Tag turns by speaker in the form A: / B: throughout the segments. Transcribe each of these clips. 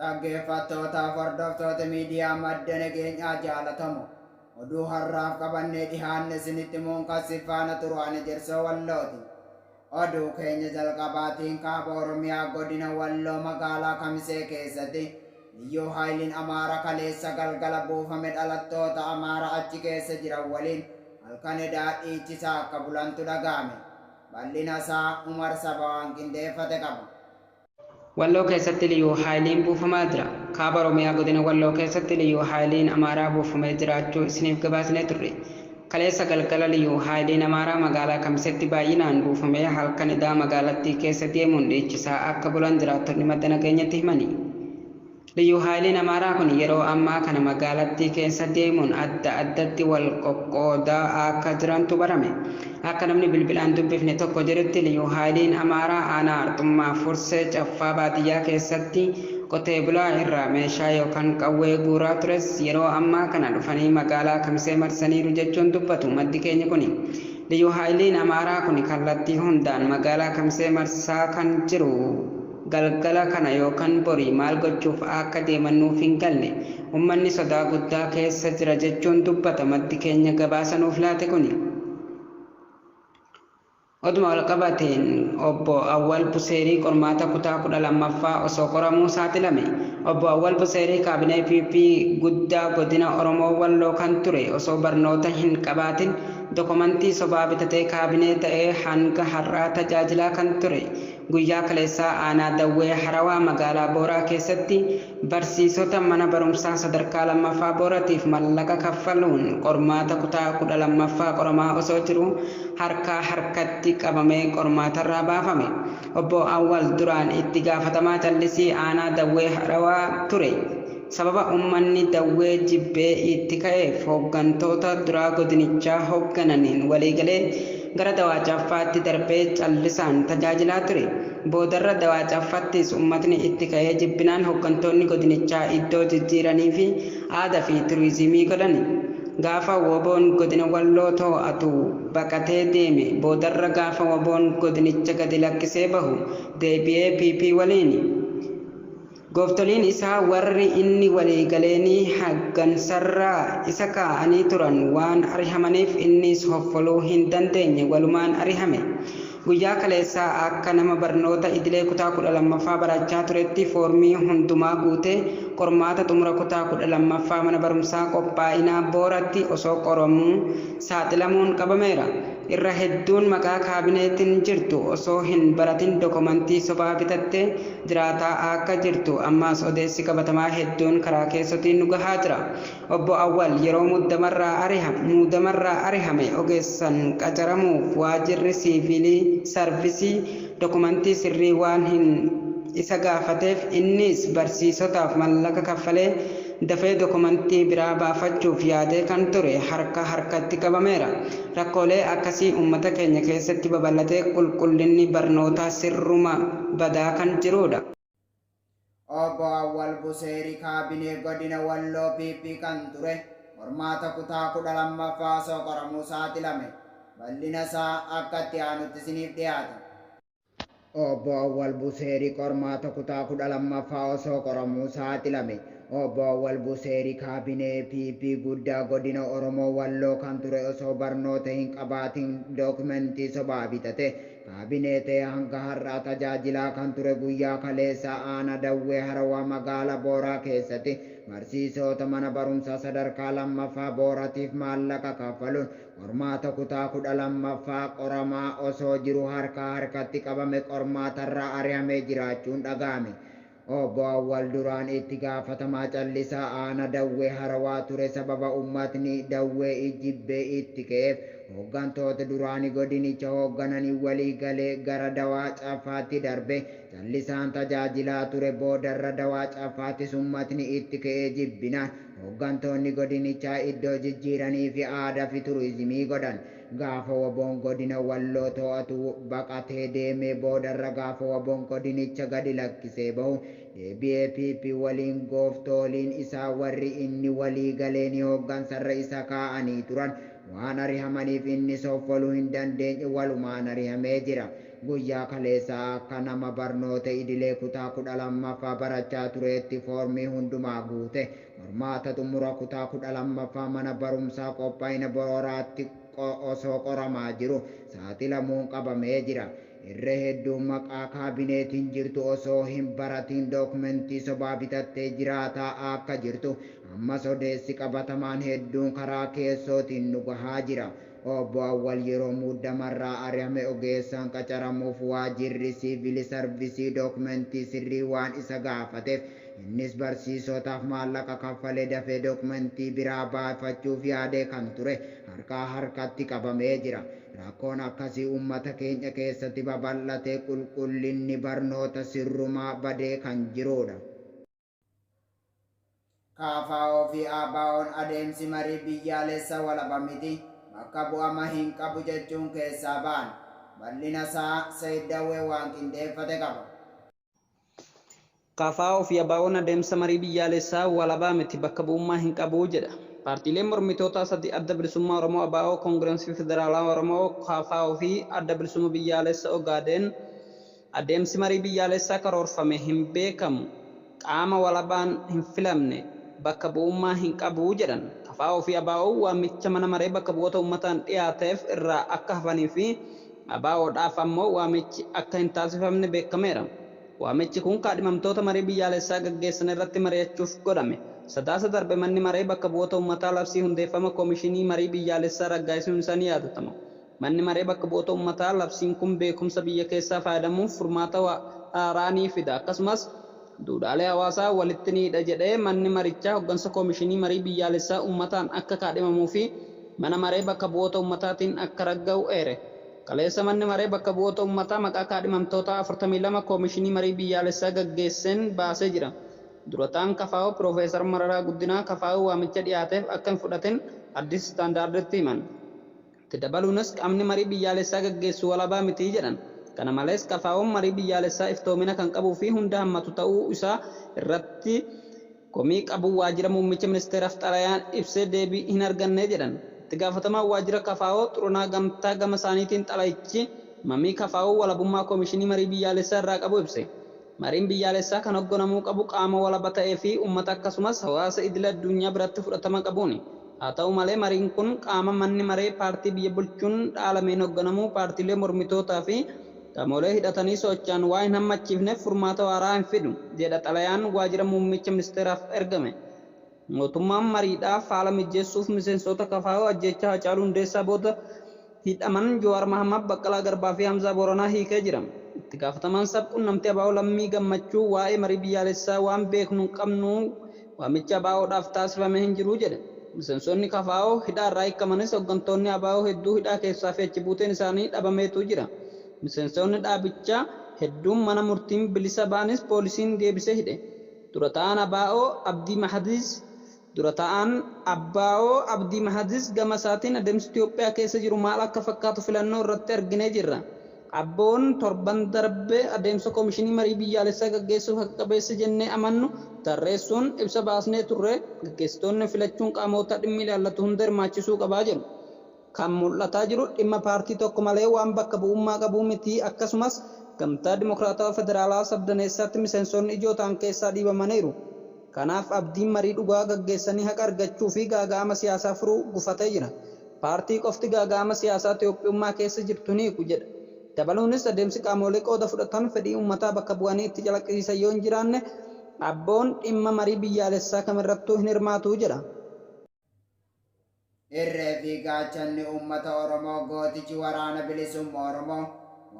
A: Dhaggeeffattoota hordoftoota miidiyaa madda nageenyaa jaalatamu oduu har'aaf qabannee dhihaanne isinitti himuun faana turu ani Jersoo Wallooti. Oduu keenya jalqabaatiin kaaba Oromiyaa godina Walloo magaalaa Kamisee keessatti Liyyuu Haayiliin Amaaraa kaleessa galgala buufame dhalattoota Amaaraa achi keessa jiran waliin halkan dhiichisaa akka bulantu dhaga'ame. Bal'ina isaa Umar Sabawaan qindeeffate qaba.
B: Walloo keessatti Liyyuu Haayiliin buufamaa jira. Kaaba Oromiyaa godina Walloo keessatti Liyyuu Haayiliin Amaaraa buufamee jiraachuu isiniif gabaasnee turre. Kaleessa galgala Liyyuu Haayiliin Amaaraa magaalaa Kamiseetti baay'inaan buufamee halkan magaalattii keessa deemuun dhiichisaa akka bulan jiraattonni madda nageenyatti himani. Liyyuu Haayiliin Amaaraa kun yeroo ammaa kana magaalattii keessa deemuun adda addatti wal qoqqoodaa akka jirantu barame. Akka namni bilbilaan dubbifne tokko jedhutti Liyyuu Haayiliin Amaaraa aanaa Arxummaa Fursee Caffaa baadiyyaa keessatti qotee bulaa irraa meeshaa yookaan qawwee guuraa tures yeroo ammaa kana dhufanii magaalaa Kamisee marsaniiru jechuun dubbatu maddi keenya kuni. Liyyuu Haayiliin Amaaraa kun kallattii hundaan magaalaa Kamisee marsaa kan jiru galgala kana yookaan borii maal gochuuf akka deemanuuf hin galle uummanni sodaa guddaa keessa jira jechuun dubbata maddi keenya gabaasa nuuf laate kuni. Oduma walqabateen obbo Awwal Buseerii qormaata kutaa 12ffaa osoo qoramuu saaxilame. Obbo Awwal Buseerii kaabinee PP guddaa godina Oromoo Walloo kan ture osoo barnoota hin qabaatin dokumentii sobaa bitatee kaabinee ta'ee hanga har'aa tajaajilaa kan ture. Guyyaa kaleessaa aanaa Dawwee Harawaa magaalaa Booraa keessatti barsiisota mana barumsaa sadarkaa 2ffaa Booratiif mallaqa kaffaluun qormaata kutaa 12ffaa qoramaa osoo jiru harkaa harkatti qabamee qormaatarraa baafame. Obbo Awwal duraan itti gaafatamaa callisii aanaa Dawwee Harawaa ture. Sababa uummanni Dawwee jibbee itti ka'eef hooggantoota duraa godinichaa hooggananiin waliigalee gara Dawaa Caaffaatti darbee callisaan tajaajilaa ture. Boodarra Dawaa Caaffaattis uummatni itti ka'ee jibbinaan hooggantoonni godinichaa iddoo jijjiiranii fi aadaa fi turizimii godhani. Gaafa woboon godina Walloo to'atu baqatee deeme boodarra gaafa woboon godinicha gadi lakkisee bahu deebi'ee PP waliin. Gooftoliin isaa warri inni waliigaleenii haggansarraa isa kaa'anii turan waan arihamaniif innis hoffoluu hin dandeenye walumaan arihame. Guyyaa kaleessaa akka nama barnoota idilee kutaa 12ffaa barachaa turetti foormii hundumaa guutee qormaata xumura kutaa 12ffaa mana barumsaa qophaa'inaa Booratti osoo qoramuu saaxilamuun qabameera. Irra hedduun maqaa kaabineetiin jirtu osoo hin baratin dokumentii sobaa bitattee jiraataa akka jirtu ammaas odeessi qabatamaa hedduun karaa keessotiin nu gahaa jira. Obbo Awwal yeroo muudamarraa arihame ogeessan qacaramuuf waajirri siivilii sarvisii dokumentii sirrii waan hin isa gaafateef innis barsiisotaaf mallaqa kaffalee dafee dokumentii biraa baafachuuf yaadee kan ture harka harkatti qabameera. Rakkoolee akkasii uummata keenya keessatti babal'atee qulqullinni barnootaa sirruma badaa kan jirudha.
A: Obbo Awwal Buseerii kaabinee godina Walloo PP kan ture qormaata kutaa 12ffaa osoo qoramuu saaxilame. Bal'ina isaa akka itti aanutti isiniif dhiyaata. Obbo Awwal Buseerii qormaata kutaa 12ffaa osoo qoramuu saaxilame. Obbo Awwal Buseerii kaabinee PP guddaa godina Oromoo Walloo kan ture osoo barnoota hin qabaatin dokumentii sobaa bitate kaabinee ta'ee hanga har'aa tajaajilaa kan ture. Guyyaa kaleessaa aanaa Dawwee Harawaa magaalaa Booraa keessatti barsiisota mana barumsaa sadarkaa 2ffaa Booratiif maallaqa kaffaluun qormaata kutaa 12ffaa qoramaa osoo jiru harkaa harkatti qabame qormaatarraa ari'amee jiraachuun dhaga'ame. Obbo Awwal duraan itti gaafatamaa callisaa aanaa Dawwee Harawaa ture. Sababa uummatni Dawwee jibbee itti ka'eef hooggantoota duraanii godinicha hooggananii walii galee gara Dawaa Caaffaatti darbe callisaan tajaajilaa ture. Boodarra Dawaa Caaffaattis uummatni itti ka'ee jibbinaan hooggantoonni godinichaa iddoo jijjiiranii fi aadaa fi turizimii godhan. Gaafa woboon godina Walloo to'atu baqatee deeme boodarra gaafa woboon godinicha gadi lakkisee bahu deebi'ee PP waliin gooftoliin isaa warri inni walii galeen hooggansarra isa kaa'anii turan waan arihamaniif inni soffoluu hin dandeenye walumaan arihamee jira. guyyaa kaleessaa akka nama barnoota idilee kutaa 12ffaa barachaa tureetti foormii hundumaa guute. Qormaata xumura kutaa 12ffaa mana barumsaa qophaa'ina Booraatti osoo qoramaa jiru saaxilamuun qabamee jira. Irree hedduun maqaa kaabineetiin jirtu osoo hin baratiin dookumentii sobaa bitattee jiraataa akka jirtu ammas odeessi qabatamaan hedduun karaa keessootiin nu gahaa jira. Obbo Awwal yeroo muuddamarraa ari'ame ogeessaan qacaramuuf waajjirri siivili sarvisii dookumentii sirrii waan isa gaafateef innis barsiisotaaf maallaqa kaffalee dafee dookumentii biraa baafachuuf yaadee kan ture harkaa harkatti qabamee jira. Rakkoon akkasii uummata keenya keessatti babal'atee qulqullinni barnoota sirrumaa badee kan jirudha. KFO fi ABO'n adeemsi marii biyyaalessa walaba miti bakka bu'ama hin qabu jechuun keessaa ba'an bal'ina isaa Said Dawwee waan qindeeffate qaba.
B: KFO fi ABO'n adeemsa marii biyyaalessaa walabaa miti bakka bu'ummaa hin qabu jedha. Paartiileen mormitoota sadii adda bilisummaa Oromoo ABO, Koongirensii Federaalaa Oromoo, KFO fi adda bilisummaa biyyaalessa Ogaadeen adeemsi marii biyyaalessaa karoorfame hin beekamu qaama walabaan hin filamne bakka bu'ummaa hin qabu jedhan. KFO fi ABO waamicha mana maree bakka bu'oota uummataan dhiyaateef irraa akka hafanii fi ABO'dhaaf ammoo waamichi akka hin taasifamne beekameera. Waamichi kun kaadhimamtoota marii biyyaalessaa gaggeessan irratti mari'achuuf godhame. Sadaasa darbe manni maree bakka bu'oota uummataa labsii hundeeffama koomishinii marii biyyaalessaa raggaasisuun isaa ni yaadatama. Manni maree bakka bu'oota uummataa labsiin kun beekumsa biyya keessaa fayyadamuuf furmaata haaraa ni fida. Akkasumas duudhaalee hawaasaa walitti ni hidha jedhee manni marichaa hooggansa koomishinii marii biyyaalessaa uummataan akka kaadhimamuu fi mana maree bakka bu'oota uummataatiin akka ragga'u eere. Kaleessa manni maree bakka bu'oota uummataa maqaa kaadhimamtoota 42 koomishinii marii biyyaalessaa gaggeesseen baasee jira. Durataan KFO Profeesar Mararaa Guddinaa KFO waamicha dhiyaateef akka hin fudhatin Addis Istaandaarditti himan. Itti dabaluunis qaamni marii biyyaalessaa gaggeessu walabaa miti jedhan. Kana malees KFO'n marii biyyaalessaa iftoomina kan qabuu fi hunda hammatu ta'uu isaa irratti komii qabu waajjira muummicha ministeeraaf xalayaan ibsee deebii hin arganne jedhan. Itti gaafatamaan waajjira KFO Xurunaa Gamtaa gama isaaniitiin xalayichi mamii KFO walabummaa koomishinii marii biyyaalessaa irraa qabu ibse. Mariin biyyaalessaa kan hoogganamuu qabu qaama walaba ta'ee fi uummata akkasumas hawaasa idil addunyaa biratti fudhatama qabuuni. Haa ta'u malee mariin kun qaama manni maree paartii biyya bulchuun dhaalameen hoogganamuu paartiilee mormitootaa fi qaamolee hidhatanii socho'an waa hin hammachiifneef furmaata waaraa hin fidu jedha xalayaan waajjira muummicha ministeeraaf ergame. Mootummaan mariidhaaf haala mijeessuuf miseensota KFO ajjeechaa Hacaaluu Hundeessaa booda hidhaman Jawaar Mohaammed, Baqqalaa Garbaa fi Hamzaa Booranaa hiikee jira. Itti gaafatamaan sabquunnamtii ABO Lammii Gammachuu waa'ee marii biyyaalessaa waan beeknu qabnu waamicha ABO'dhaaf taasifame hin jiru jedhe. Miseensonni KFO hidhaa irraa hiikamanis hooggantoonni ABO hedduu hidhaa keessaa fi achi buuteen isaanii dhabameetu jira. Miseensonni dhaabichaa hedduun mana murtiin bilisa ba'anis poolisiin deebisee hidhe. Durataan ABO Abdii Mahadis gama isaatiin adeemsi Itoophiyaa keessa jiru maal akka fakkaatu filannoo irratti arginee jirra. ABO'n torban darbe adeemsa koomishinii marii biyyaalessaa gaggeessuuf akka qabeessa jennee amannu tarreessuun ibsa baasnee turre gaggeessitoonni filachuun qaamota dhimmi ilaallatu hunda hirmaachisuu qabaa jiru. Kan mul'ataa jiru dhimma paartii tokko malee waan bakka bu'ummaa qabu miti. Akkasumas gamtaa dimokiraatawaa federaalaa sabdaneessaatti miseensonni ijoo ta'an keessaa dhiibamaniiru. Kanaaf abdiin marii dhugaa gaggeessanii haqa argachuu fi gaaga'ama siyaasaa furuu gufatee jira. Paartii qofti gaaga'ama siyaasaa Itoophiyummaa keessa jirtu ni hiiku jedha. Dabaluunis adeemsi qaamolee qooda fudhatan fedhii uummataa bakka bu'anii itti calaqqisiisan yoo hin jiraanne ABO'n dhimma marii biyyaalessaa kamirrattuu hin hirmaatu jedha.
A: Irree fi gaachanni uummata Oromoo gootichi waraana bilisummaa Oromoo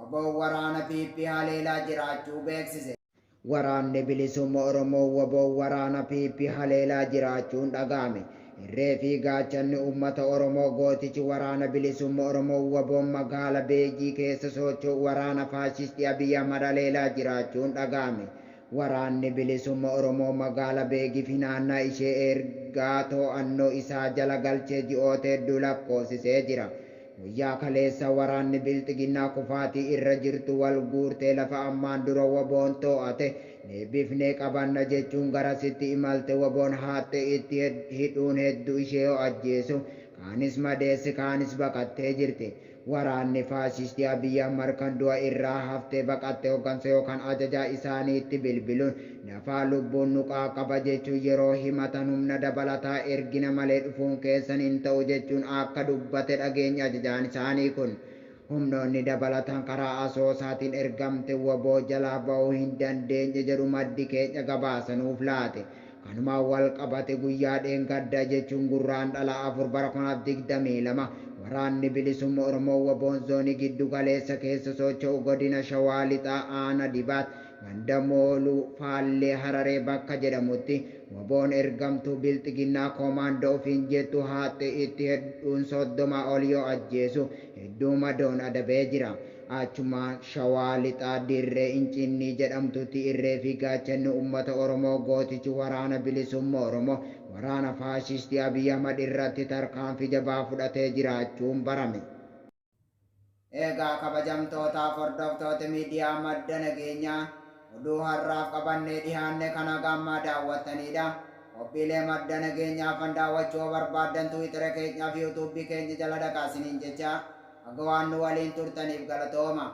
A: WBO'n waraana PP haleelaa jiraachuu beeksise. Waraanni bilisummaa Oromoo WBO'n waraana PP haleelaa jiraachuun dhaga'ame. Irree fi gaachanni uummata Oromoo gootichi waraana bilisummaa Oromoo WBO'n magaala Beegii keessa socho'u waraana faashistii Abiyyi Ahmad haleelaa jiraachuun dhaga'ame. Waraanni bilisummaa Oromoo magaala Beegii fi naannaa ishee ergaa to'annoo isaa jala galchee ji'oota hedduu lakkoofsisee jira. Guyyaa kaleessa waraanni bilxiginnaa kufaatii irra jirtu wal guurtee lafa ammaan dura WBO'n to'ate deebifnee qabanna jechuun garasitti imalte WBO'n haatte itti hidhuun hedduu ishee ajjeesu kaanis madeesse kaanis baqattee jirti. Waraanni faashistii Abiyyi Ahmad kan du'a irraa haftee baqattee hooggansa yookaan ajajaa isaaniitti bilbiluun nafaa lubbuun nuqaa qaba jechuun yeroo himatan humna dabalataa ergina malee dhufuun keessan hin ta'u jechuun akka dubbate dhageenya ajajaan isaanii kun. Humnoonni dabalataan karaa asoosaatiin ergamte waboo jalaa ba'uu hin dandeenye jedhu maddi keenya gabaasanuuf laate. Kanumaan wal qabate guyyaa dheengaddaa jechuun gurraandhala 4 bara 2022 waraanni bilisummaa Oromoo waboon zoonii giddu galeessa keessa socho'u godina Shawaa Lixaa Aanaa Dibaat ganda Mooluu Faallee Hararee bakka jedhamutti waboon ergamtuu bilxiginnaa koomaandoo ofiin jettu haatte itti hedduun 30 ol yoo ajjeesu hedduu madoon adabee jira. Achumaan Shawaa Lixaa Dirree Incinnii jedhamtutti irree fi gaachanni uummata Oromoo gootichi waraana bilisummaa Oromoo waraana faashistii Abiyyi Ahmad irratti tarkaanfii jabaa fudhatee jiraachuun barame. Egaa kabajamtootaaf hordoftoota miidiyaa madda nageenyaa oduu har'aaf qabannee dhiyaanne kana gammaa daawwattanidha. Qophiilee madda nageenyaa fan daawwachuu barbaaddan Tiwiitara keenyaa fi yuutuubii keenya jala dhaqaa isiniin jecha akka waan nu waliin turtaniif galatooma.